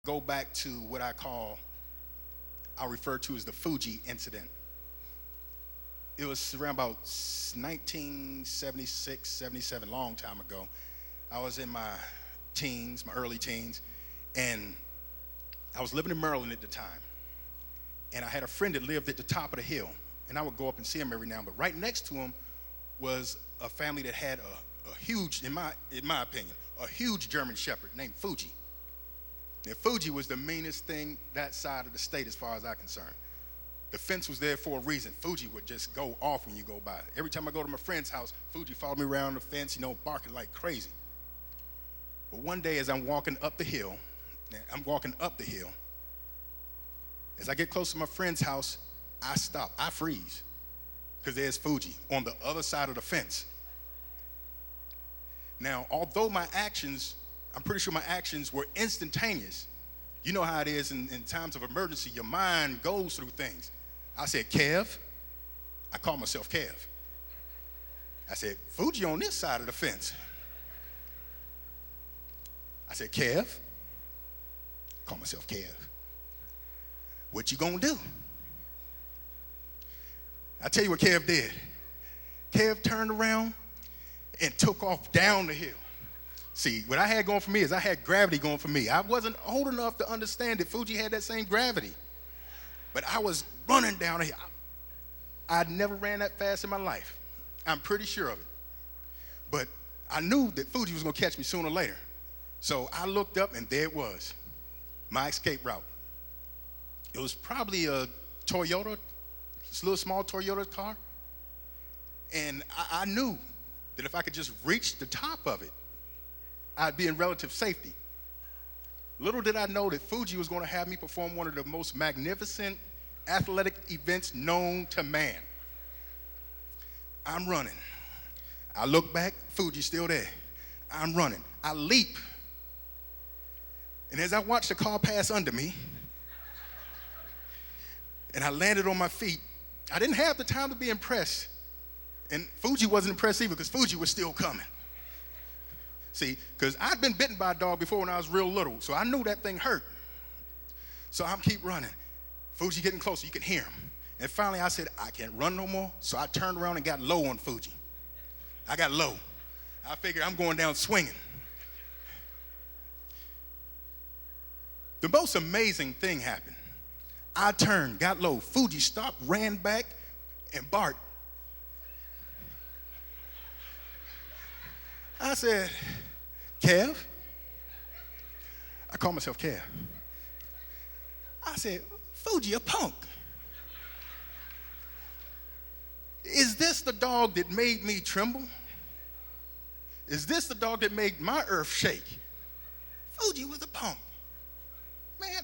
go back to what I'll refer to as the Fuji Incident. It was around about 1976, 77, long time ago. I was in my teens, my early teens, and I was living in Maryland at the time. And I had a friend that lived at the top of the hill, and I would go up and see him every now and then. But right next to him was a family that had a huge, in my opinion, a huge German Shepherd named Fuji. And Fuji was the meanest thing that side of the state as far as I'm concerned. The fence was there for a reason. Fuji would just go off when you go by. Every time I go to my friend's house, Fuji followed me around the fence, barking like crazy. But one day as I'm walking up the hill, as I get close to my friend's house, I stop, I freeze, because there's Fuji on the other side of the fence. Now, although I'm pretty sure my actions were instantaneous. You know how it is in times of emergency, your mind goes through things. I said, Kev. I call myself Kev. I said, Fuji on this side of the fence. I said, Kev. I call myself Kev. What you gonna do? I tell you what Kev did. Kev turned around and took off down the hill. See, what I had going for me is I had gravity going for me. I wasn't old enough to understand that Fuji had that same gravity. But I was running down the hill. I'd never ran that fast in my life. I'm pretty sure of it. But I knew that Fuji was gonna catch me sooner or later. So I looked up and there it was, my escape route. It was probably a Toyota, this little small Toyota car. And I knew that if I could just reach the top of it, I'd be in relative safety. Little did I know that Fuji was going to have me perform one of the most magnificent athletic events known to man. I'm running. I look back, Fuji's still there. I'm running. I leap. And as I watch the car pass under me, and I landed on my feet, I didn't have the time to be impressed. And Fuji wasn't impressed either because Fuji was still coming. See, because I'd been bitten by a dog before when I was real little, so I knew that thing hurt. So I'm keep running. Fuji getting closer, you can hear him. And finally I said, I can't run no more, so I turned around and got low on Fuji. I got low. I figured I'm going down swinging. The most amazing thing happened. I turned, got low. Fuji stopped, ran back, and barked. I said, Kev. I call myself Kev. I said, Fuji, a punk. Is this the dog that made me tremble? Is this the dog that made my earth shake? Fuji was a punk. Man,